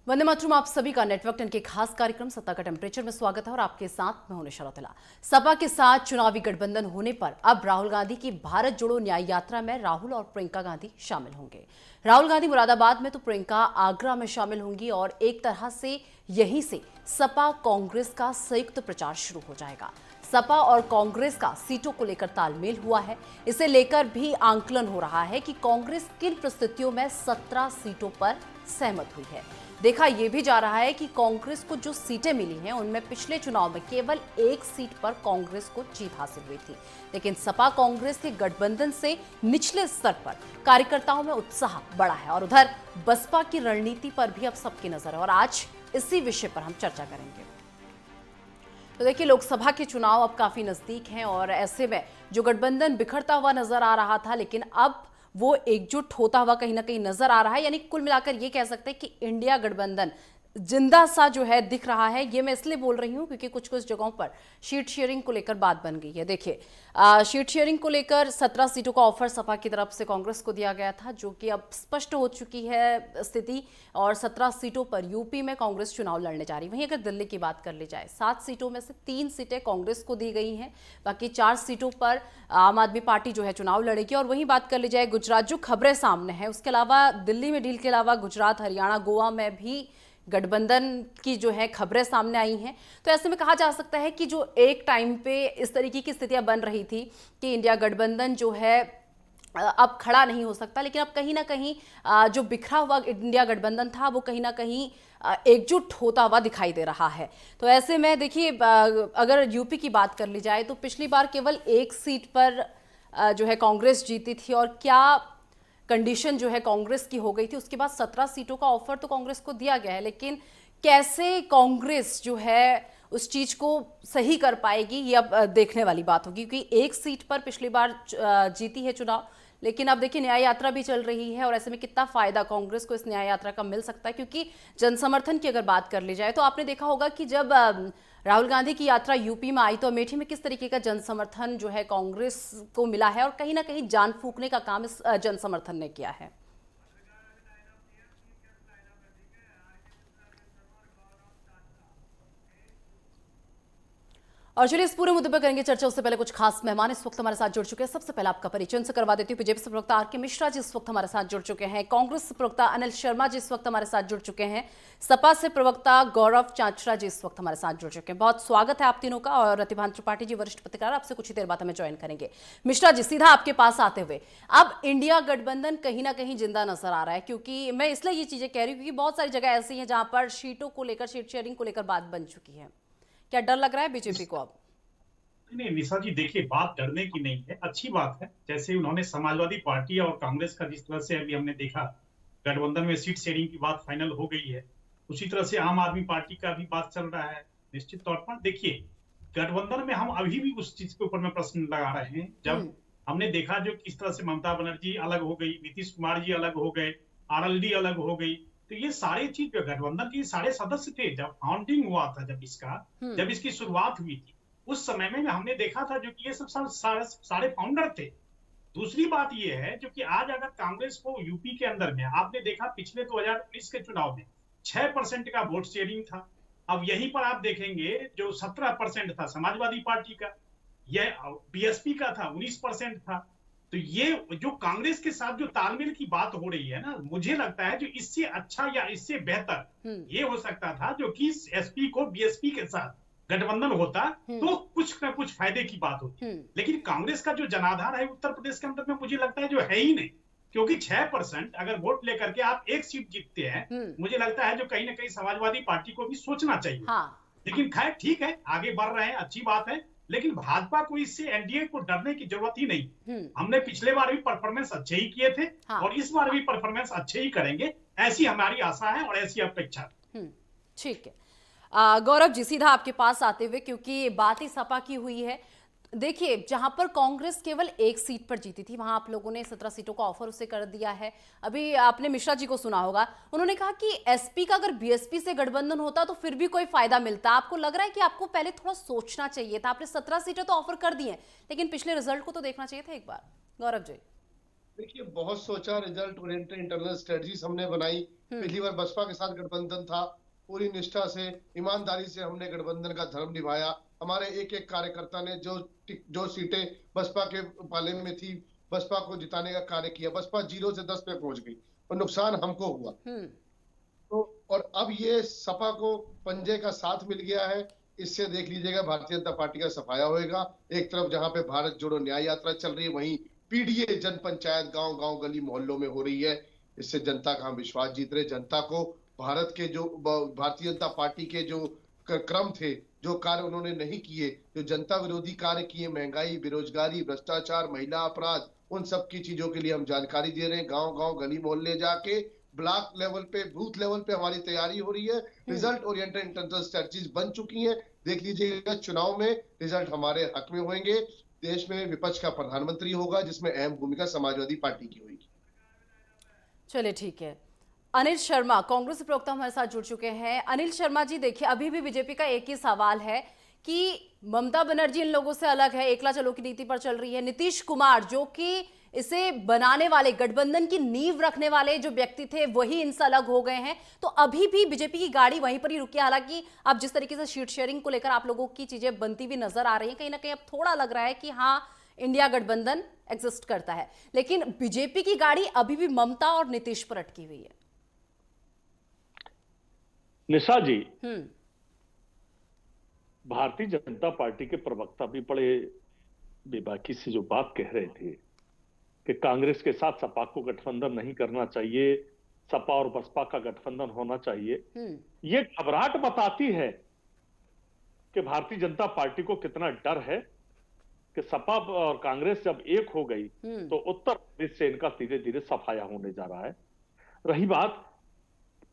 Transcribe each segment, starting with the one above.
वंदे मातरम। आप सभी का नेटवर्क 10 के खास कार्यक्रम सत्ता का टेम्परेचर में स्वागत है और आपके साथ मैं हूं निशा रौतेला। सपा के साथ चुनावी गठबंधन होने पर अब राहुल गांधी की भारत जोड़ो न्याय यात्रा में राहुल और प्रियंका गांधी शामिल होंगे। राहुल गांधी मुरादाबाद में तो प्रियंका आगरा में शामिल होंगी और एक तरह से यहीं से सपा कांग्रेस का संयुक्त प्रचार शुरू हो जाएगा। सपा और कांग्रेस का सीटों को लेकर तालमेल हुआ है। इसे लेकर भी आंकलन हो रहा है कि कांग्रेस किन परिस्थितियों में 17 सीटों पर सहमत हुई है। देखा यह भी जा रहा है कि कांग्रेस को जो सीटें मिली हैं उनमें पिछले चुनाव में केवल एक सीट पर कांग्रेस को जीत हासिल हुई थी, लेकिन सपा कांग्रेस के गठबंधन से निचले स्तर पर कार्यकर्ताओं में उत्साह बढ़ा है और उधर बसपा की रणनीति पर भी अब सबकी नजर है और आज इसी विषय पर हम चर्चा करेंगे। तो देखिए, लोकसभा के चुनाव अब काफी नजदीक हैं और ऐसे में जो गठबंधन बिखरता हुआ नजर आ रहा था, लेकिन अब वो एकजुट होता हुआ कहीं ना कहीं नजर आ रहा है। यानी कुल मिलाकर ये कह सकते हैं कि इंडिया गठबंधन जिंदा सा जो है दिख रहा है। ये मैं इसलिए बोल रही हूं क्योंकि कुछ कुछ जगहों पर शीट शेयरिंग को लेकर बात बन गई है। देखिए, शीट शेयरिंग को लेकर 17 सीटों का ऑफर सपा की तरफ से कांग्रेस को दिया गया था, जो कि अब स्पष्ट हो चुकी है स्थिति और 17 सीटों पर यूपी में कांग्रेस चुनाव लड़ने जा रही है। वहीं अगर दिल्ली की बात कर ली जाए, 7 सीटों में से 3 सीटें कांग्रेस को दी गई हैं, बाकी 4 सीटों पर आम आदमी पार्टी जो है चुनाव लड़ेगी। और वहीं बात कर ली जाए गुजरात, जो खबरें सामने हैं, उसके अलावा दिल्ली में डील के अलावा गुजरात, हरियाणा, गोवा में भी गठबंधन की जो है खबरें सामने आई हैं। तो ऐसे में कहा जा सकता है कि जो एक टाइम पे इस तरीके की स्थितियां बन रही थी कि इंडिया गठबंधन जो है अब खड़ा नहीं हो सकता, लेकिन अब कहीं ना कहीं जो बिखरा हुआ इंडिया गठबंधन था वो कहीं ना कहीं एकजुट होता हुआ दिखाई दे रहा है। तो ऐसे में देखिए, अगर यूपी की बात कर ली जाए तो पिछली बार केवल एक सीट पर जो है कांग्रेस जीती थी और क्या कंडीशन जो है कांग्रेस की हो गई थी। उसके बाद 17 सीटों का ऑफर तो कांग्रेस को दिया गया है, लेकिन कैसे कांग्रेस जो है उस चीज को सही कर पाएगी ये अब देखने वाली बात होगी, क्योंकि एक सीट पर पिछली बार जीती है चुनाव। लेकिन अब देखिए, न्याय यात्रा भी चल रही है और ऐसे में कितना फायदा कांग्रेस को इस न्याय यात्रा का मिल सकता है। क्योंकि जनसमर्थन की अगर बात कर ली जाए तो आपने देखा होगा कि जब राहुल गांधी की यात्रा यूपी में आई तो अमेठी में किस तरीके का जनसमर्थन जो है कांग्रेस को मिला है और कहीं ना कहीं जान फूंकने का काम इस जनसमर्थन ने किया है। और चलिए, इस पूरे मुद्दे पर करेंगे चर्चा। उससे पहले कुछ खास मेहमान इस वक्त हमारे साथ जुड़ चुके हैं। सबसे पहले आपका परिचय से करवा देती हूँ। बीजेपी से प्रवक्ता आर के मिश्रा जी इस वक्त हमारे साथ जुड़ चुके हैं। कांग्रेस से प्रवक्ता अनिल शर्मा जी इस वक्त हमारे साथ जुड़ चुके हैं। सपा से प्रवक्ता गौरव चाचरा जी इस वक्त हमारे साथ जुड़ चुके हैं। बहुत स्वागत है आप तीनों का। और प्रतिभान त्रिपाठी जी, वरिष्ठ पत्रकार, आपसे कुछ ही देर बाद हमें ज्वाइन करेंगे। मिश्रा जी, सीधा आपके पास आते हुए, अब इंडिया गठबंधन कहीं ना कहीं जिंदा नजर आ रहा है, क्योंकि मैं इसलिए ये चीजें कह रही हूँ क्योंकि बहुत सारी जगह ऐसी हैं जहां पर सीटों को लेकर, सीट शेयरिंग को लेकर बात बन चुकी है। क्या डर लग रहा है बीजेपी को अब? नहीं निशा जी, देखिए, बात डरने की नहीं है, अच्छी बात है। जैसे उन्होंने समाजवादी पार्टी और कांग्रेस का जिस तरह से अभी हमने देखा गठबंधन में सीट शेयरिंग की बात फाइनल हो गई है, उसी तरह से आम आदमी पार्टी का भी बात चल रहा है। निश्चित तौर पर देखिए, गठबंधन में हम अभी भी उस चीज के ऊपर में प्रश्न लगा रहे हैं। जब हमने देखा जो किस तरह से ममता बनर्जी अलग हो गई, नीतीश कुमार जी अलग हो गए, आरएलडी अलग हो गई, तो ये सारे चीज गठबंधन के सारे सदस्य थे जब फाउंडिंग हुआ था, जब इसकी शुरुआत हुई थी, उस समय में हमने देखा था जो कि ये सब सारे फाउंडर थे। दूसरी बात ये है जो कि आज अगर कांग्रेस को यूपी के अंदर में आपने देखा पिछले 2019 के चुनाव में 6% का वोट शेयरिंग था। अब यहीं पर आप देखेंगे जो 17% था समाजवादी पार्टी का, यह बीएसपी का था 19% था। तो ये जो कांग्रेस के साथ जो तालमेल की बात हो रही है ना, मुझे लगता है जो इससे अच्छा या इससे बेहतर ये हो सकता था जो कि एसपी को बीएसपी के साथ गठबंधन होता तो कुछ ना कुछ फायदे की बात होती। लेकिन कांग्रेस का जो जनाधार है उत्तर प्रदेश के अंदर में मुझे लगता है जो है ही नहीं, क्योंकि 6% अगर वोट लेकर के आप एक सीट जीतते हैं, मुझे लगता है जो कहीं ना कहीं समाजवादी पार्टी को भी सोचना चाहिए। हाँ। लेकिन खैर ठीक है, आगे बढ़ रहे हैं, अच्छी बात है। लेकिन भाजपा को इससे एनडीए को डरने की जरूरत ही नहीं। हमने पिछले बार भी परफॉर्मेंस अच्छे ही किए थे। हाँ। और इस बार भी परफॉर्मेंस अच्छे ही करेंगे, ऐसी हमारी आशा है और ऐसी अपेक्षा। ठीक है। गौरव जी, सीधा आपके पास आते हुए, क्योंकि बात ही सपा की हुई है। देखिए, जहां पर कांग्रेस केवल एक सीट पर जीती थी, वहां आप लोगों ने 17 सीटों का ऑफर उसे कर दिया है। अभी आपने मिश्रा जी को सुना होगा, उन्होंने कहा कि एसपी का अगर बीएसपी से गठबंधन होता तो फिर भी कोई फायदा मिलता। आपको लग रहा है कि आपको पहले थोड़ा सोचना चाहिए था? आपने 17 सीटें तो ऑफर कर दी हैं, लेकिन पिछले रिजल्ट को तो देखना चाहिए था एक बार। गौरव जी। देखिए, बहुत सोचा, रिजल्ट ओरिएंटेड इंटरनल स्ट्रेटजीज हमने बनाई। पिछली बार बसपा के साथ गठबंधन था, पूरी निष्ठा से, ईमानदारी से हमने गठबंधन का धर्म निभाया। हमारे एक एक कार्यकर्ता ने जो सीटें बसपा के पाले में थी, बसपा को जिताने का कार्य किया। बसपा 0 से 10 पे पहुंच गई और नुकसान हमको हुआ। तो और अब ये सपा को पंजे का साथ मिल गया है। इससे देख लीजिएगा भारतीय जनता पार्टी का सफाया होएगा। एक तरफ जहां पे भारत जोड़ो न्याय यात्रा चल रही है, वहीं पीडीए जन पंचायत गांव गांव गली मोहल्लों में हो रही है। इससे जनता का हम विश्वास जीत रहे। जनता को भारत के जो भारतीय जनता पार्टी के जो क्रम थे, जो कार्य उन्होंने नहीं किए, जो जनता विरोधी कार्य किए, महंगाई, बेरोजगारी, भ्रष्टाचार, महिला अपराध, उन सब की चीजों के लिए हम जानकारी दे रहे हैं। गांव गांव गली मोहल्ले जाके, ब्लॉक लेवल पे, बूथ लेवल पे हमारी तैयारी हो रही है। रिजल्ट ओरिएंटेड इंटरनल स्ट्रेटजीज बन चुकी हैं। देख लीजिएगा, चुनाव में रिजल्ट हमारे हक में होंगे। देश में विपक्ष का प्रधानमंत्री होगा, जिसमें अहम भूमिका समाजवादी पार्टी की होगी। चलिए ठीक है। अनिल शर्मा, कांग्रेस प्रवक्ता हमारे साथ जुड़ चुके हैं। अनिल शर्मा जी, देखिए अभी भी बीजेपी का एक ही सवाल है कि ममता बनर्जी इन लोगों से अलग है, एकला चलो की नीति पर चल रही है। नीतीश कुमार जो कि इसे बनाने वाले, गठबंधन की नींव रखने वाले जो व्यक्ति थे, वही इनसे अलग हो गए हैं। तो अभी भी बीजेपी की गाड़ी वहीं पर ही रुकी है। हालांकि अब जिस तरीके से सीट शेयरिंग को लेकर आप लोगों की चीजें बनती हुई नजर आ रही है, कहीं ना कहीं अब थोड़ा लग रहा है कि हाँ, इंडिया गठबंधन एग्जिस्ट करता है। लेकिन बीजेपी की गाड़ी अभी भी ममता और नीतीश पर अटकी हुई है। निशा जी, भारतीय जनता पार्टी के प्रवक्ता भी बड़े बेबाकी से जो बात कह रहे थे कि कांग्रेस के साथ सपा को गठबंधन नहीं करना चाहिए, सपा और बसपा का गठबंधन होना चाहिए, ये घबराहट बताती है कि भारतीय जनता पार्टी को कितना डर है कि सपा और कांग्रेस जब एक हो गई तो उत्तर प्रदेश से इनका धीरे धीरे सफाया होने जा रहा है। रही बात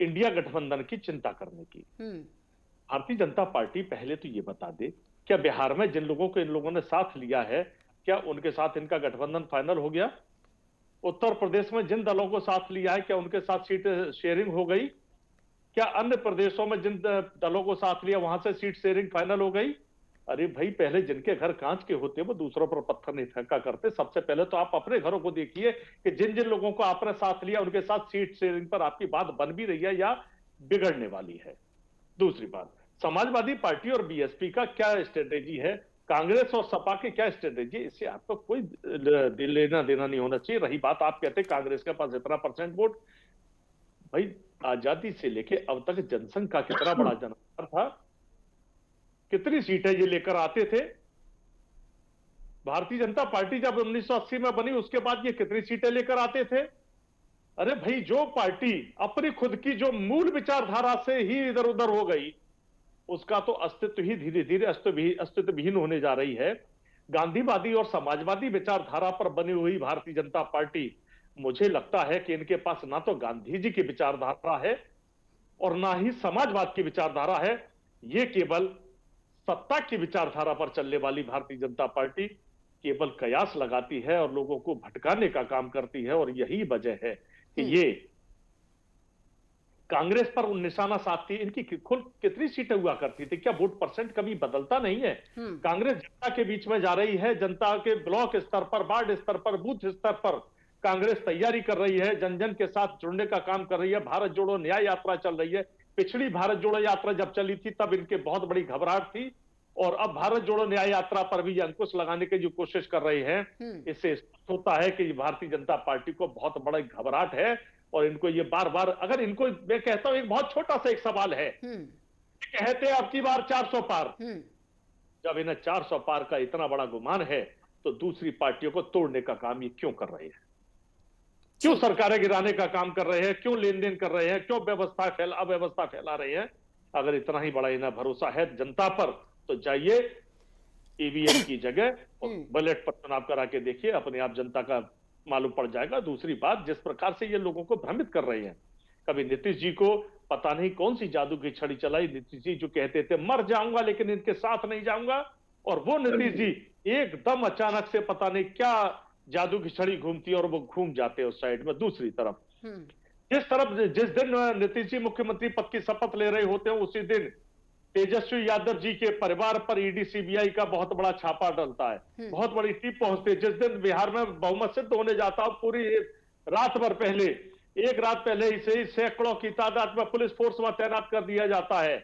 इंडिया गठबंधन की चिंता करने की, भारतीय जनता पार्टी पहले तो ये बता दे, क्या बिहार में जिन लोगों को इन लोगों ने साथ लिया है, क्या उनके साथ इनका गठबंधन फाइनल हो गया? उत्तर प्रदेश में जिन दलों को साथ लिया है, क्या उनके साथ सीट शेयरिंग हो गई? क्या अन्य प्रदेशों में जिन दलों को साथ लिया, वहां से सीट शेयरिंग फाइनल हो गई? अरे भाई, पहले जिनके घर कांच के होते वो दूसरों पर पत्थर नहीं फेंका करते। सबसे पहले तो आप अपने घरों को देखिए कि जिन जिन लोगों को आपने साथ लिया, उनके साथ सीट शेयरिंग पर आपकी बात बन भी रही है या बिगड़ने वाली है। दूसरी बात, समाजवादी पार्टी और बीएसपी का क्या स्ट्रेटेजी है, कांग्रेस और सपा की क्या स्ट्रेटेजी, इससे आपको कोई लेना देना नहीं होना चाहिए। रही बात, आप कहते कांग्रेस के पास इतना % वोट, भाई आजादी से लेके अब तक जनसंघ का कितना बड़ा जनाधार था, कितनी सीटें ये लेकर आते थे। भारतीय जनता पार्टी जब 1980 में बनी, उसके बाद ये कितनी सीटें लेकर आते थे। अरे भाई, जो पार्टी अपनी खुद की जो मूल विचारधारा से ही इधर उधर हो गई, उसका तो अस्तित्व ही धीरे धीरे अस्तित्वहीन होने जा रही है। गांधीवादी और समाजवादी विचारधारा पर बनी हुई भारतीय जनता पार्टी, मुझे लगता है कि इनके पास ना तो गांधी जी की विचारधारा है और ना ही समाजवाद की विचारधारा है। ये केवल सत्ता की विचारधारा पर चलने वाली भारतीय जनता पार्टी केवल कयास लगाती है और लोगों को भटकाने का काम करती है। और यही वजह है कि ये कांग्रेस पर निशाना साधती। इनकी कुल कितनी सीटें हुआ करती थी, क्या वोट % कभी बदलता नहीं है? कांग्रेस जनता के बीच में जा रही है, जनता के ब्लॉक स्तर पर, वार्ड स्तर पर, बूथ स्तर पर कांग्रेस तैयारी कर रही है, जन जन के साथ जुड़ने का काम कर रही है। भारत जोड़ो न्याय यात्रा चल रही है। पिछली भारत जोड़ो यात्रा जब चली थी तब इनके बहुत बड़ी घबराहट थी, और अब भारत जोड़ो न्याय यात्रा पर भी अंकुश लगाने की जो कोशिश कर रहे हैं, इससे होता है कि भारतीय जनता पार्टी को बहुत बड़ा घबराहट है। और इनको ये बार बार, अगर इनको, मैं कहता हूं, एक बहुत छोटा सा एक सवाल है, कहते हैं अब की बार 400 पार। जब इन्हें 400 पार का इतना बड़ा गुमान है, तो दूसरी पार्टियों को तोड़ने का काम ये क्यों कर रहे हैं? क्यों सरकारें गिराने का काम कर रहे हैं? क्यों लेन देन कर रहे हैं? क्यों अव्यवस्था फैला रहे हैं? अगर इतना ही बड़ा इन्हें भरोसा है जनता पर, तो जाइए ईवीएम की जगह बैलेट पर चुनाव करा के देखिए, अपने आप जनता का मालूम पड़ जाएगा। दूसरी बात, जिस प्रकार से ये लोगों को भ्रमित कर रहे हैं, कभी नीतीश जी को पता नहीं कौन सी जादू की छड़ी चलाई। नीतीश जी जो कहते थे मर जाऊंगा लेकिन इनके साथ नहीं जाऊंगा, और वो नीतीश जी एकदम अचानक से पता नहीं क्या जादू की छड़ी घूमती है और वो घूम जाते हैं उस साइड में। दूसरी तरफ जिस दिन नीतीश जी मुख्यमंत्री पद की शपथ ले रहे होते हैं, उसी दिन तेजस्वी यादव जी के परिवार पर ईडी सीबीआई का बहुत बड़ा छापा डलता है, बहुत बड़ी टीम पहुंचती है। जिस दिन बिहार में बहुमत सिद्ध होने जाता है, पूरी रात भर पहले, एक रात पहले इसे ही सैकड़ों की तादाद में पुलिस फोर्स में तैनात कर दिया जाता है।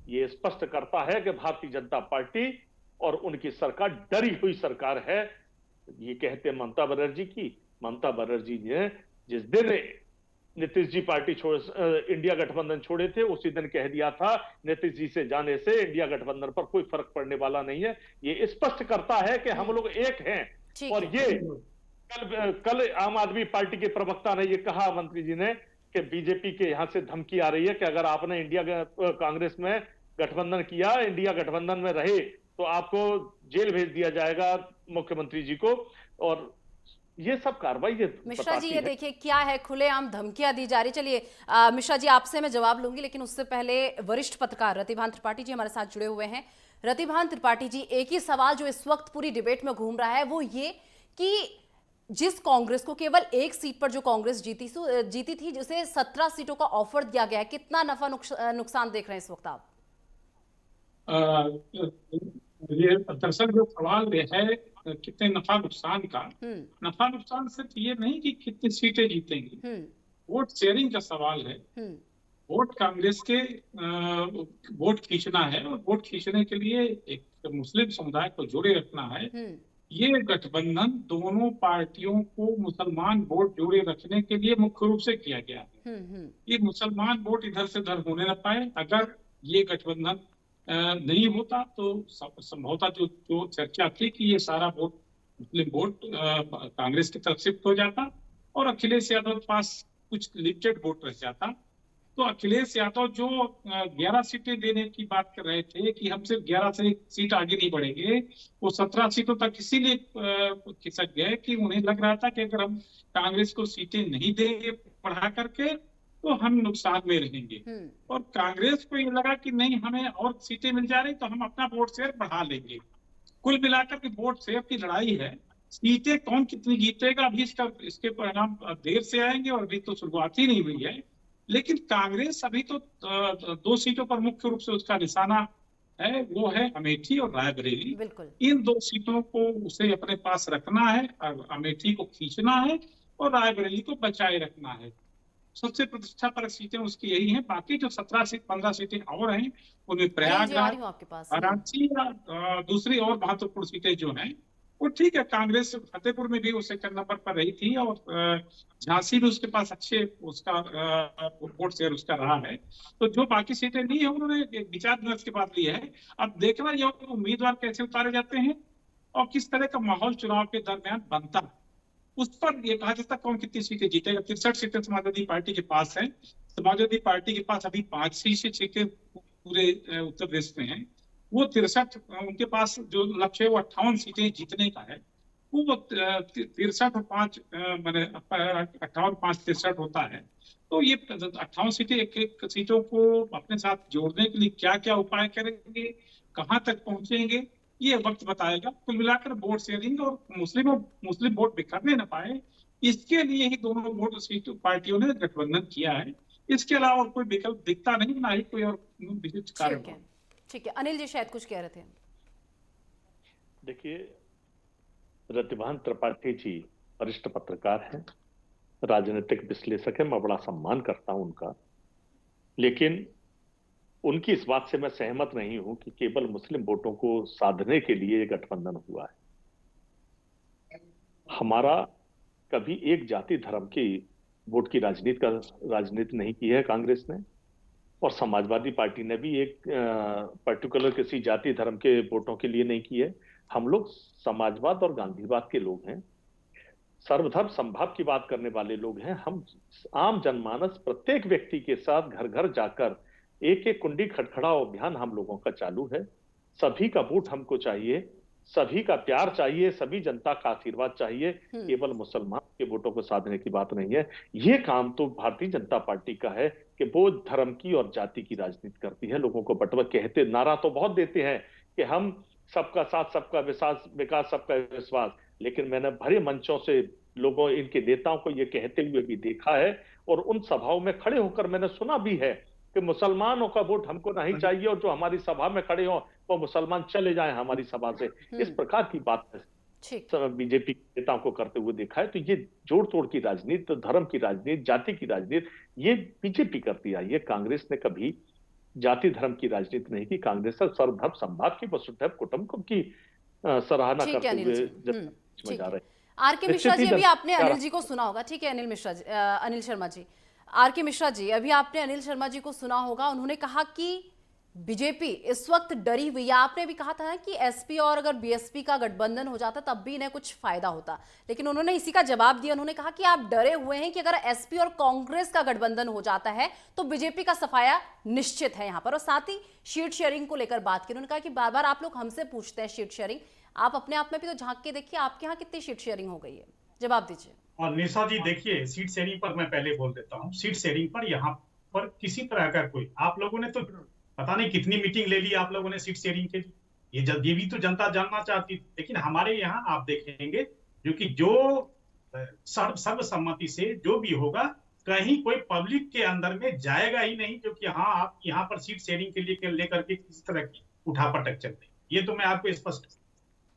ये स्पष्ट करता है कि भारतीय जनता पार्टी और उनकी सरकार डरी हुई सरकार है। ये कहते हैं ममता बनर्जी की। ममता बनर्जी ने जिस दिन नीतीश जी पार्टी इंडिया गठबंधन छोड़े थे, उसी दिन कह दिया था नीतीश जी से जाने से इंडिया गठबंधन पर कोई फर्क पड़ने वाला नहीं है। ये स्पष्ट करता है कि हम लोग एक हैं। और ये कल आम आदमी पार्टी के प्रवक्ता ने ये कहा, मंत्री जी ने, कि बीजेपी के यहां से धमकी आ रही है कि अगर आपने इंडिया कांग्रेस में गठबंधन किया, इंडिया गठबंधन में रहे, तो आपको जेल भेज दिया जाएगा, मुख्यमंत्री जी को। और ये सब कार्रवाई मिश्रा जी, ये देखिए क्या है, खुलेआम धमकियां दी जा रही। चलिए मिश्रा जी, आपसे मैं जवाब लूंगी, लेकिन उससे पहले वरिष्ठ पत्रकार रतिभान त्रिपाठी जी हमारे साथ जुड़े हुए हैं। रतिभान त्रिपाठी जी, एक ही सवाल जो इस वक्त पूरी डिबेट में घूम रहा है वो ये कि जिस कांग्रेस को केवल एक सीट पर जो कांग्रेस जीती थी, जिसे 17 सीटों का ऑफर दिया गया है, कितना नफा नुकसान देख रहे हैं इस वक्त आप? ये दरअसल जो सवाल है कितने नफा नुकसान का, नफा नुकसान सिर्फ ये नहीं कि कितनी सीटें जीतेंगी, वोट शेयरिंग का सवाल है। वोट कांग्रेस के वोट खींचना है, और वोट खींचने के लिए एक मुस्लिम समुदाय को जोड़े रखना है। ये गठबंधन दोनों पार्टियों को मुसलमान वोट जोड़े रखने के लिए मुख्य रूप से किया गया है। ये मुसलमान वोट इधर से उधर होने न पाए। अगर ये गठबंधन नहीं होता तो संभवतः जो चर्चा थी कि ये सारा वोट मुस्लिम वोट कांग्रेस की तरफ शिफ्ट हो जाता और अखिलेश यादव के पास कुछ लिमिटेड वोट रह जाता। तो अखिलेश यादव जो 11 सीटें देने की बात कर रहे थे कि हम सिर्फ 11 से सीट आगे नहीं बढ़ेंगे, वो 17 सीटों तक इसीलिए खिसक गए कि उन्हें लग रहा था कि अगर हम कांग्रेस को सीटें नहीं देंगे बढ़ा करके तो हम नुकसान में रहेंगे। और कांग्रेस को ये लगा कि नहीं, हमें और सीटें मिल जा रही तो हम अपना वोट शेयर बढ़ा लेंगे। कुल मिलाकर के वोट शेयर की लड़ाई है। सीटें कौन कितनी जीतेगा अभी इसके परिणाम देर से आएंगे, और अभी तो शुरुआत ही नहीं हुई है। लेकिन कांग्रेस अभी तो 2 सीटों पर मुख्य रूप से उसका निशाना है, वो है अमेठी और रायबरेली। इन 2 सीटों को उसे अपने पास रखना है, अमेठी को खींचना है और रायबरेली को बचाए रखना है। सबसे प्रतिष्ठा पर सीटें उसकी यही हैं। बाकी जो 15 सीटें और हैं, उनमें प्रयागराज, वाराणसी या दूसरी और महत्वपूर्ण सीटें जो हैं वो ठीक है। कांग्रेस फतेहपुर में भी वो सेकंड नंबर पर रही थी, और झांसी में उसके पास अच्छे उसका वोट शेयर उसका रहा है। तो जो बाकी सीटें ली है उन्होंने विचार विमर्श के बाद ली है। अब देखना ये उम्मीदवार कैसे उतारे जाते हैं और किस तरह का माहौल चुनाव के दरमियान बनता है, उस पर ये कहा जाता कौन कितनी सीटें जीतेगा। 63 सीटें समाजवादी पार्टी के पास है। समाजवादी पार्टी के पास अभी 5 सीटें पूरे उत्तर प्रदेश में है। वो 63, उनके पास जो लक्ष्य है वो 58 सीटें जीतने का है। वो 63 और 5 मैंने 58, 5, 63 होता है। तो ये 58 सीटें, एक सीटों को अपने साथ जोड़ने के लिए क्या क्या उपाय करेंगे, कहाँ तक पहुंचेंगे, ये वक्त बताएगा। कुल मिलाकर वोट शेयरिंग और मुस्लिम वोट बिखरने न पाए, इसके लिए ही दोनों वोट सीट पार्टियों ने गठबंधन किया है। इसके अलावा कोई विकल्प दिखता नहीं, ना ही कोई और विशिष्ट कारण। ठीक है, अनिल जी शायद कुछ कह रहे थे। देखिए, रतिभान त्रिपाठी जी वरिष्ठ पत्रकार हैं, राजनीतिक विश्लेषक है, मैं बड़ा सम्मान करता हूं उनका। लेकिन उनकी इस बात से मैं सहमत नहीं हूं कि केवल मुस्लिम वोटों को साधने के लिए ये गठबंधन हुआ है। हमारा कभी एक जाति धर्म की वोट की राजनीति नहीं की है कांग्रेस ने, और समाजवादी पार्टी ने भी एक पर्टिकुलर किसी जाति धर्म के वोटों के लिए नहीं की है। हम लोग समाजवाद और गांधीवाद के लोग हैं, सर्वधर्म संभाव की बात करने वाले लोग हैं। हम आम जनमानस, प्रत्येक व्यक्ति के साथ घर घर जाकर एक एक कुंडी खटखड़ाओ अभियान हम लोगों का चालू है। सभी का वोट हमको चाहिए, सभी का प्यार चाहिए, सभी जनता का आशीर्वाद चाहिए। केवल मुसलमान के वोटों को साधने की बात नहीं है। ये काम तो भारतीय जनता पार्टी का है कि वो धर्म की और जाति की राजनीति करती है। लोगों को बंटवा कहते, नारा तो बहुत देते हैं कि हम सबका साथ, सबका विकास, सबका विश्वास, लेकिन मैंने भरे मंचों से लोगों, इनके नेताओं को ये कहते हुए भी देखा है, और उन सभाओं में खड़े होकर मैंने सुना भी है कि मुसलमानों का वोट हमको नहीं चाहिए और जो हमारी सभा में खड़े हो वो मुसलमान चले जाएं हमारी सभा से, इस प्रकार की बात बीजेपी नेताओं को करते हुए देखा है। तो ये जोड़ तोड़ की राजनीति, तो धर्म की राजनीति, जाति की राजनीति, ये बीजेपी करती आई है। कांग्रेस ने कभी जाति धर्म की राजनीति नहीं की। कांग्रेस सर्वधर्म संवाद की, वसुधैव कुटुंबकम की सराहना करते हुए जा रहे हैं। आर के मिश्रा जी, अभी आपने अनिल जी को सुना होगा, ठीक है अनिल मिश्रा जी, अनिल शर्मा जी, आर के मिश्रा जी, अभी आपने अनिल शर्मा जी को सुना होगा। उन्होंने कहा कि बीजेपी इस वक्त डरी हुई है। आपने भी कहा था ना कि एसपी और अगर बीएसपी का गठबंधन हो जाता तब भी इन्हें कुछ फायदा होता, लेकिन उन्होंने इसी का जवाब दिया। उन्होंने कहा कि आप डरे हुए हैं कि अगर एसपी और कांग्रेस का गठबंधन हो जाता है तो बीजेपी का सफाया निश्चित है यहाँ पर। और साथ ही शीट शेयरिंग को लेकर बात की। उन्होंने कहा कि बार बार आप लोग हमसे पूछते हैं शीट शेयरिंग, आप अपने आप में भी तो झांक के देखिए आपके यहाँ कितनी शीट शेयरिंग हो गई है, जवाब दीजिए। और निशा जी देखिए, सीट शेयरिंग पर मैं पहले बोल देता हूँ, सीट शेयरिंग पर यहाँ पर किसी तरह का कोई, आप लोगों ने तो पता नहीं कितनी मीटिंग ले ली आप लोगों ने सीट शेयरिंग के लिए, ये भी तो जनता जानना चाहती थी। लेकिन हमारे यहाँ आप देखेंगे जो सर्वसम्मति से जो भी होगा, कहीं कोई पब्लिक के अंदर में जाएगा ही नहीं जो कि हाँ आप यहाँ पर सीट शेयरिंग के लिए लेकर के किसी तरह की उठापटक चलते। ये तो मैं आपको स्पष्ट,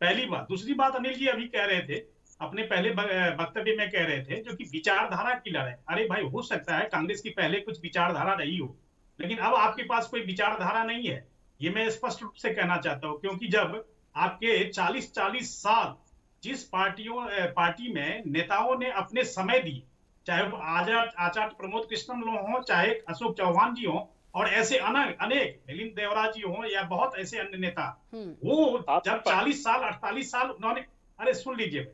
पहली बात। दूसरी बात, अनिल जी अभी कह रहे थे, अपने पहले वक्तव्य में कह रहे थे जो कि विचारधारा की लड़ाई। अरे भाई, हो सकता है कांग्रेस की पहले कुछ विचारधारा रही हो, लेकिन अब आपके पास कोई विचारधारा नहीं है, ये मैं स्पष्ट रूप से कहना चाहता हूं। क्योंकि जब आपके 40 साल जिस पार्टी में नेताओं ने अपने समय दिए, चाहे वो आचार्य प्रमोद कृष्णन लोग हों, चाहे अशोक चौहान जी हों, और ऐसे अनेक मिलिंद देवरा जी हों या बहुत ऐसे अन्य नेता, वो जब 40 साल 48 साल उन्होंने, अरे सुन लीजिए,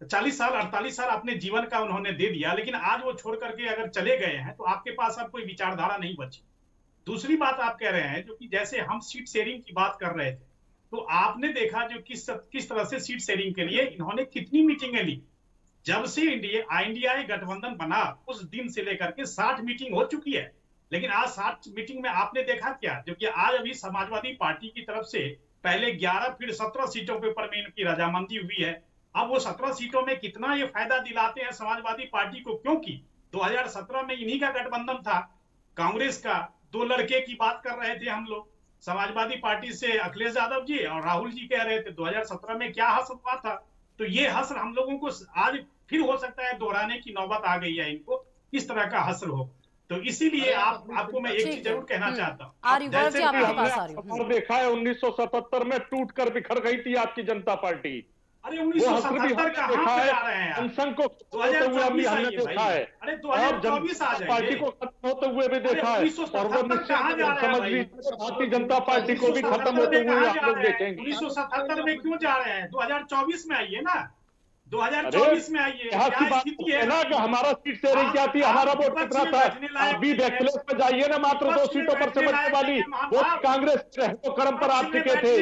40 साल 48 साल अपने जीवन का उन्होंने दे दिया, लेकिन आज वो छोड़ करके अगर चले गए हैं तो आपके पास अब कोई विचारधारा नहीं बची। दूसरी बात आप कह रहे हैं जो कि जैसे हम सीट शेयरिंग की बात कर रहे थे, तो आपने देखा जो किस तरह से सीट शेयरिंग के लिए इन्होंने कितनी मीटिंगें ली। जब से इंडिया गठबंधन बना उस दिन से लेकर के 60 मीटिंग हो चुकी है, लेकिन आज 60 मीटिंग में आपने देखा क्या, जो कि आज अभी समाजवादी पार्टी की तरफ से पहले 11 फिर 17 सीटों के ऊपर में इनकी रजामंदी हुई है। अब वो 17 सीटों में कितना ये फायदा दिलाते हैं समाजवादी पार्टी को, क्योंकि 2017 में इन्हीं का गठबंधन था, कांग्रेस का। 2 लड़के की बात कर रहे थे हम लोग, समाजवादी पार्टी से अखिलेश यादव जी और राहुल जी कह रहे थे 2017 में क्या हश्र हुआ था। तो ये हश्र हम लोगों को आज फिर हो सकता है दोहराने की नौबत आ गई है, इनको किस तरह का हश्र हो। तो इसीलिए आपको मैं एक चीज जरूर कहना चाहता हूँ, देखा है 1977 में टूट कर बिखर गई थी आपकी जनता पार्टी। अरे 1977 कहाँ पे आ रहे हैं, अनशन को 2024 हमने देखा है। अरे 2024 आ जाएंगे, पार्टी को खत्म होते हुए भी देखा है, भारतीय जनता पार्टी को भी खत्म होते हुए आप लोग देखेंगे। 1977 में क्यों जा रहे हैं, 2024 में आइए ना, 2024 में आइए। क्या स्थिति है ना, कि हमारा सीट शेयरिंग क्या थी, हमारा वोट कितना था। अभी बैकलेस पे जाइए ना, मात्र 2 सीटों पर समझने वाली वो कांग्रेस कर्म पर आप टिके थे।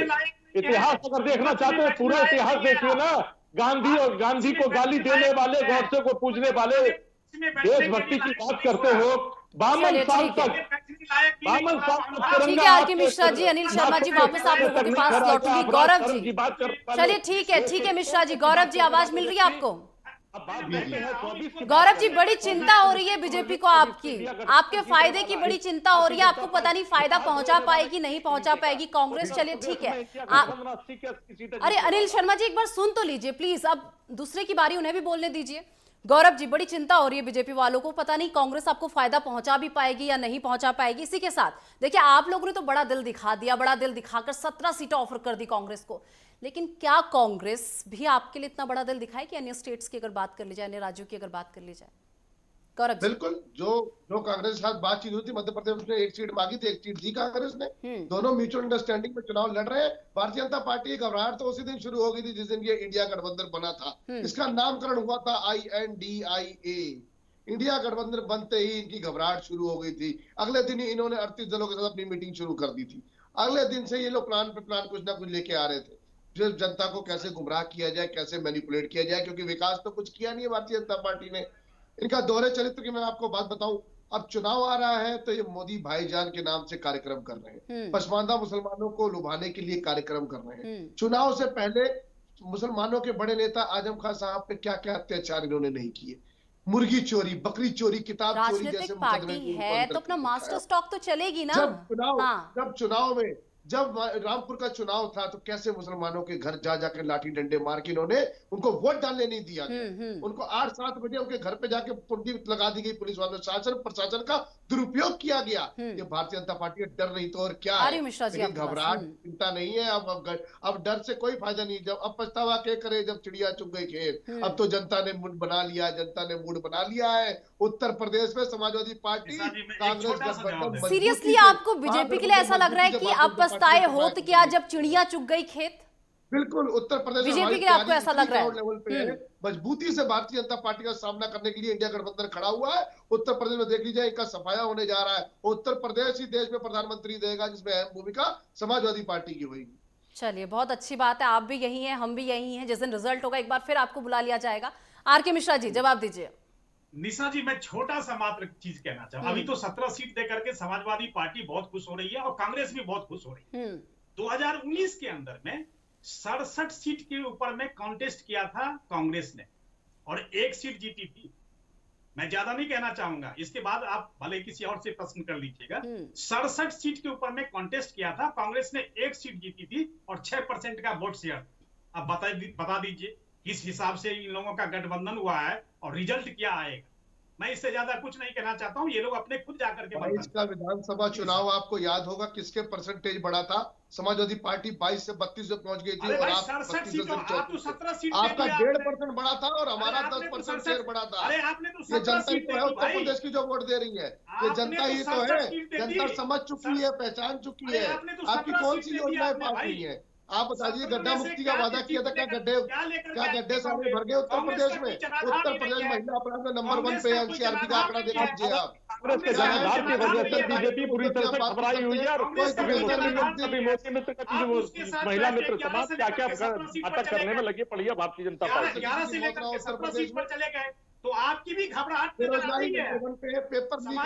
इतिहास अगर देखना चाहते हैं, पूरा इतिहास देखिए ना, गांधी को गाली देने वाले, गौडसे को पूजने वाले, देशभक्ति की बात करते हो, 52 साल तक। ठीक है आर के मिश्रा जी, अनिल शर्मा जी वापस आप लोगों के पास लौटूंगी। गौरव जी, चलिए ठीक है मिश्रा जी। गौरव जी, आवाज मिल रही है आपको? गौरव जी, बड़ी चिंता हो रही है बीजेपी को आपकी, आपके फायदे की बड़ी चिंता हो रही है। आपको पता नहीं फायदा पहुंचा पाएगी नहीं पहुंचा पाएगी कांग्रेस। चलिए ठीक है, अरे अनिल शर्मा जी एक बार सुन तो लीजिए प्लीज, अब दूसरे की बारी, उन्हें भी बोलने दीजिए। गौरव जी, बड़ी चिंता हो रही है बीजेपी वालों को, पता नहीं कांग्रेस आपको फायदा पहुंचा भी पाएगी या नहीं पहुंचा पाएगी। इसी के साथ देखिए, आप लोगों ने तो बड़ा दिल दिखा दिया, बड़ा दिल दिखाकर 17 सीटें ऑफर कर दी कांग्रेस को, लेकिन क्या कांग्रेस भी आपके लिए इतना बड़ा दिल दिखाए कि अन्य स्टेट्स की अगर बात कर ली जाए, अन्य राज्यों की अगर बात कर ली जाए? गौरव जी, बिल्कुल, जो कांग्रेस के साथ बातचीत हुई थी, मध्य प्रदेश में 1 सीट मांगी थी, 1 सीट दी कांग्रेस ने। दोनों म्यूचुअल अंडरस्टैंडिंग में चुनाव लड़ रहे हैं। भारतीय जनता पार्टी की घबराहट तो उसी दिन शुरू हो गई थी जिस दिन ये इंडिया गठबंधन बना था। इसका नामकरण हुआ था INDIA। इंडिया गठबंधन बनते ही इनकी घबराहट शुरू हो गई थी। अगले दिन ही इन्होंने 38 दलों के साथ अपनी मीटिंग शुरू कर दी थी। अगले दिन से ये लोग प्लान पे प्लान कुछ ना कुछ लेके आ रहे थे, जो जनता को कैसे गुमराह किया जाए, कैसे मैनिपुलेट किया जाए, क्योंकि विकास तो कुछ किया नहीं है भारतीय जनता पार्टी ने। इनका दोहरे चरित्र की मैं आपको बात बताऊं, अब चुनाव आ रहा है तो ये मोदी भाईजान के नाम से कार्यक्रम कर रहे हैं, पसमानदा मुसलमानों को लुभाने के लिए कार्यक्रम कर रहे हैं। चुनाव से पहले मुसलमानों के बड़े नेता आजम खान साहब पे क्या क्या अत्याचार इन्होंने नहीं किए, मुर्गी चोरी, बकरी चोरी, किताब चोरी जैसे राजनीतिक मुकदमे पार्टी भी उनको है अंदर तो अपना किया मास्टर गया। स्टॉक तो चलेगी ना। हाँ। जब चुनाव में जब रामपुर का चुनाव था तो कैसे मुसलमानों के घर जा जाकर लाठी डंडे मार के इन्होंने उनको वोट डालने नहीं दिया गया। उनको 8-7 बजे उनके घर पे जाके कुंडी लगा दी गई पुलिस वालों, शासन प्रशासन का दुरुपयोग किया गया। ये भारतीय जनता पार्टी का डर नहीं तो और क्या है। आर्य मिश्रा जी, लेकिन आपके पास। घबराहट चिंता नहीं है। अब डर से कोई फायदा नहीं। जब अब पछतावा के करे जब चिड़िया चुग गई खेत। अब तो जनता ने मूड बना लिया, जनता ने मूड बना लिया है। उत्तर प्रदेश में समाजवादी पार्टी, कांग्रेस गठबंधन सीरियसली आपको बीजेपी के लिए ऐसा लग रहा है कि अब पछताए होत क्या जब चिड़िया चुग गई खेत? बिल्कुल उत्तर प्रदेश में बीजेपी हमारी के लिए आपको तैयारी ऐसा इतनी लग रहा है? ग्राउंड लेवल पे है, मजबूती से भारतीय जनता पार्टी का सामना करने के लिए इंडिया गठबंधन खड़ा हुआ है। उत्तर प्रदेश में देख लीजिए इनका सफाया होने जा रहा है। उत्तर प्रदेश ही देश में प्रधानमंत्री देगा जिसमें अहम भूमिका समाजवादी पार्टी की होगी। चलिए, बहुत अच्छी बात है। आप भी यही हैं, हम भी यही हैं। जिस दिन रिजल्ट होगा एक बार फिर आपको बुला लिया जाएगा। आर.के. मिश्रा जी, जवाब दीजिए। निशा जी, मैं छोटा सा मात्र चीज कहना चाहूँ। अभी तो 17 सीट देकर के समाजवादी पार्टी बहुत खुश हो रही है और कांग्रेस भी बहुत खुश हो रही है। 2019 के अंदर में 67 सीट के ऊपर में कॉन्टेस्ट किया था कांग्रेस ने और 1 सीट जीती थी। मैं ज्यादा नहीं कहना चाहूंगा, इसके बाद आप भले किसी और से प्रश्न कर लीजिएगा। 67 सीट के ऊपर में कॉन्टेस्ट किया था, कांग्रेस ने 1 सीट जीती थी और 6% का वोट शेयर। अब बता दीजिए किस हिसाब से इन लोगों का गठबंधन हुआ है और रिजल्ट क्या आएगा। मैं इससे ज्यादा कुछ नहीं कहना चाहता हूँ। ये लोग अपने खुद जाकर के इसका विधानसभा चुनाव आपको याद होगा किसके परसेंटेज बढ़ा था? समाजवादी पार्टी 22 से 32 पे पहुंच गई थी और आप 67 सीट, आप तो 17 सीट आपका 1.5% बढ़ा था और हमारा 10% शेयर बढ़ा था। अरे आपने तो ये जनता ही तो है उत्तर प्रदेश की जो वोट दे रही है। ये जनता ही तो है। जनता समझ चुकी है, पहचान चुकी है। आपकी कौन सी योजनाएं पास हुई है? आप बताइए, गड्ढा मुक्ति का वादा किया था, क्या गड्ढे सामने भर गए उत्तर प्रदेश में? उत्तर प्रदेश महिला अपराध में नंबर 1 पे एनसीआर का आंकड़ा देख लीजिए आप। कांग्रेस के जनाधार की वजह से बीजेपी पूरी तरह से घबराई हुई है और कभी मोदी मित्र, कभी महिला मित्र समाज क्या क्या नाटक करने में लगे पड़ी है भारतीय जनता पार्टी। 11 से लेकर 17 सीट पर चले गए तो आपकी भी घबराहट पेपर लीक।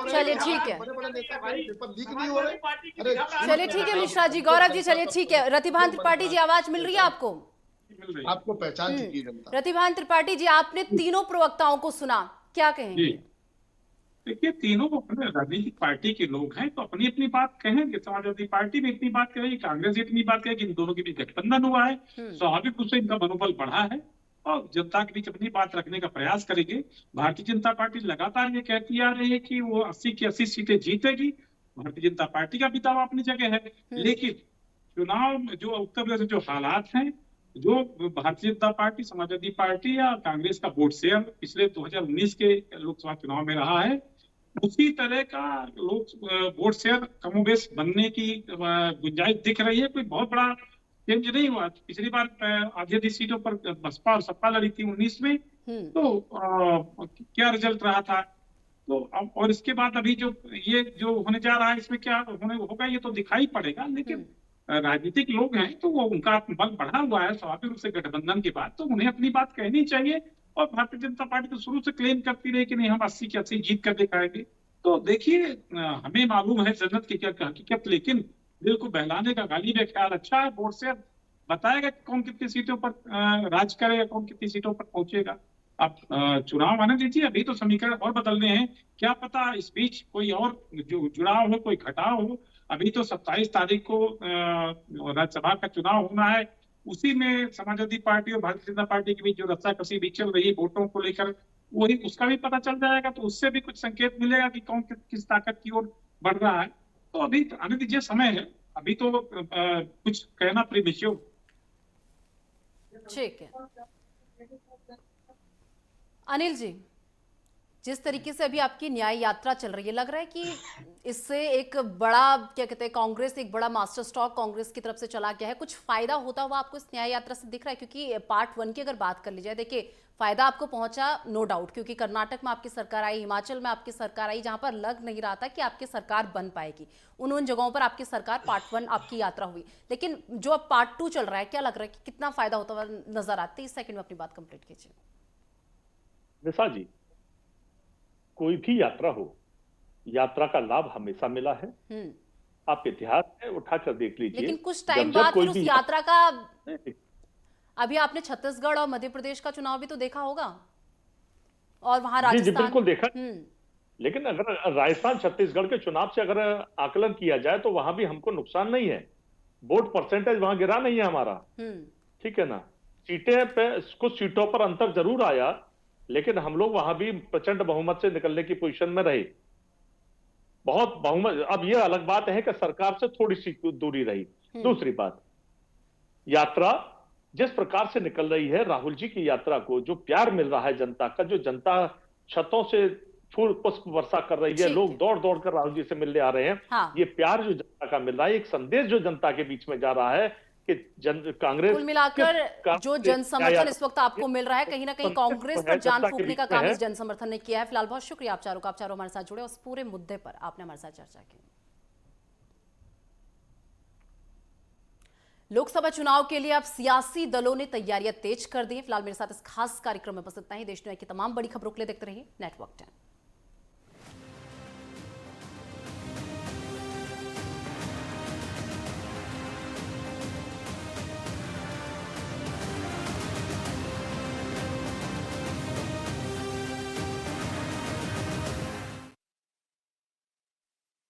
चलिए ठीक है, बड़े नेता पेपर लीक नहीं हो रहे। चलिए ठीक है मिश्रा जी, गौरव जी, चलिए ठीक है। रतिभान त्रिपाठी जी, आवाज मिल रही है आपको? आपको पहचान चुकी है जनता। रतिभान त्रिपाठी जी, आपने तीनों प्रवक्ताओं को सुना, क्या कहेंगे? देखिए, तीनों राजनीतिक पार्टी के लोग हैं तो अपनी अपनी बात कहेंगे। समाजवादी पार्टी भी इतनी बात कहेगी, कांग्रेस भी इतनी बात कहेगी। इन दोनों के बीच गठबंधन हुआ है, स्वाभाविक रूप से इनका मनोबल बढ़ा है और जनता के बीच अपनी बात रखने का प्रयास करेंगे। भारतीय जनता पार्टी लगातार ये कहती आ रही है कि वो 80 की 80 सीटें जीतेगी। भारतीय जनता पार्टी का भी दावा अपनी जगह है, लेकिन चुनाव में जो उत्तर प्रदेश में जो हालात हैं, जो भारतीय जनता पार्टी, समाजवादी पार्टी या कांग्रेस का वोट शेयर पिछले 2019 के लोकसभा चुनाव में रहा है, उसी तरह का वोट शेयर कमोबेश बनने की गुंजाइश दिख रही है। कोई बहुत बड़ा चेंज नहीं हुआ। पिछली बार आधी सीटों पर बसपा और सपा लड़ी थी 19 में, तो क्या रिजल्ट रहा था। तो और इसके बाद अभी ये जो होने जा रहा है, इसमें क्या होने होगा ये तो दिखाई पड़ेगा। लेकिन राजनीतिक लोग हैं तो वो उनका आत्मबल बढ़ा हुआ है स्वाभाविक रूप से गठबंधन के बाद, तो उन्हें अपनी बात कहनी चाहिए। और भारतीय जनता पार्टी तो शुरू से क्लेम करती रही कि नहीं, हम 80 की 80 जीत कर दिखाएंगे। तो देखिए, हमें मालूम है जन्नत की क्या हकीकत, लेकिन दिल को बहलाने का गाली में ख्याल अच्छा है। वोट शेयर बताएगा कि कौन कितनी सीटों पर राज करेगा, कौन कितनी सीटों पर पहुंचेगा। अब चुनाव आने दीजिए, अभी तो समीकरण और बदलने हैं। क्या पता इस बीच कोई और जो जुड़ाव हो, कोई घटाव हो। अभी तो 27 तारीख को राज्यसभा का चुनाव होना है, उसी में समाजवादी पार्टी और भारतीय जनता पार्टी के बीच जो रस्साकसी भी चल रही है वोटों को लेकर, वही उसका भी पता चल जाएगा। तो उससे भी कुछ संकेत मिलेगा कि कौन किस ताकत की ओर बढ़ रहा है। तो अभी आने दीजिए, समय है, अभी तो कुछ कहना प्रीमेच्योर। ठीक है अनिल जी, जिस तरीके से अभी आपकी न्याय यात्रा चल रही है, लग रहा है कि इससे एक बड़ा, क्या कहते हैं, कांग्रेस एक बड़ा मास्टर स्ट्रोक कांग्रेस की तरफ से चला गया है। कुछ फायदा होता हुआ आपको इस न्याय यात्रा से दिख रहा है? क्योंकि पार्ट 1 की अगर बात कर ली जाए, देखिए फायदा आपको पहुंचा नो डाउट, क्योंकि कर्नाटक में आपकी सरकार आई, हिमाचल में आपकी सरकार आई, जहां पर लग नहीं रहा था कि आपकी सरकार बन पाएगी, उन जगहों पर आपकी सरकार पार्ट 1 आपकी यात्रा हुई। लेकिन जो अब पार्ट 2 चल रहा है, क्या लग रहा है कि कितना फायदा होता हुआ नजर आता है? 30 सेकंड में अपनी बात कंप्लीट कीजिए। निशा जी, कोई भी यात्रा हो, यात्रा का लाभ हमेशा मिला है। आप इतिहास में उठाकर देख लीजिए। लेकिन कुछ टाइम बाद फिर उस यात्रा का, अभी आपने छत्तीसगढ़ और मध्य प्रदेश का चुनाव भी तो देखा होगा। और वहां जी जी राजस्थान। बिल्कुल देखा। लेकिन अगर राजस्थान छत्तीसगढ़ के चुनाव से अगर आकलन किया जाए तो वहां भी हमको नुकसान नहीं है, वोट परसेंटेज वहां गिरा नहीं है हमारा, ठीक है ना। सीटें पे कुछ सीटों पर अंतर जरूर आया, लेकिन हम लोग वहां भी प्रचंड बहुमत से निकलने की पोजीशन में रहे, बहुत बहुमत। अब यह अलग बात है कि सरकार से थोड़ी सी दूरी रही। दूसरी बात, यात्रा जिस प्रकार से निकल रही है, राहुल जी की यात्रा को जो प्यार मिल रहा है जनता का, जो जनता छतों से फूल पुष्प वर्षा कर रही है, लोग दौड़ दौड़ कर राहुल जी से मिलने आ रहे हैं। हाँ। ये प्यार जो जनता का मिल रहा है, एक संदेश जो जनता के बीच में जा रहा है कि कांग्रेस कुल मिलाकर जो जन समर्थन इस वक्त आपको मिल रहा है, कहीं ना कहीं कांग्रेस पर जान फूंकने का काम इस जन समर्थन ने किया है। फिलहाल बहुत शुक्रिया आप चारों का, आप चारों हमारे साथ जुड़े, उस पूरे मुद्दे पर आपने हमारे साथ चर्चा की। लोकसभा चुनाव के लिए अब सियासी दलों ने तैयारियां तेज कर दी। फिलहाल मेरे साथ इस खास कार्यक्रम में बस इतना ही। देश दुनिया की तमाम बड़ी खबरों के लिए देखते रहिए नेटवर्क 10।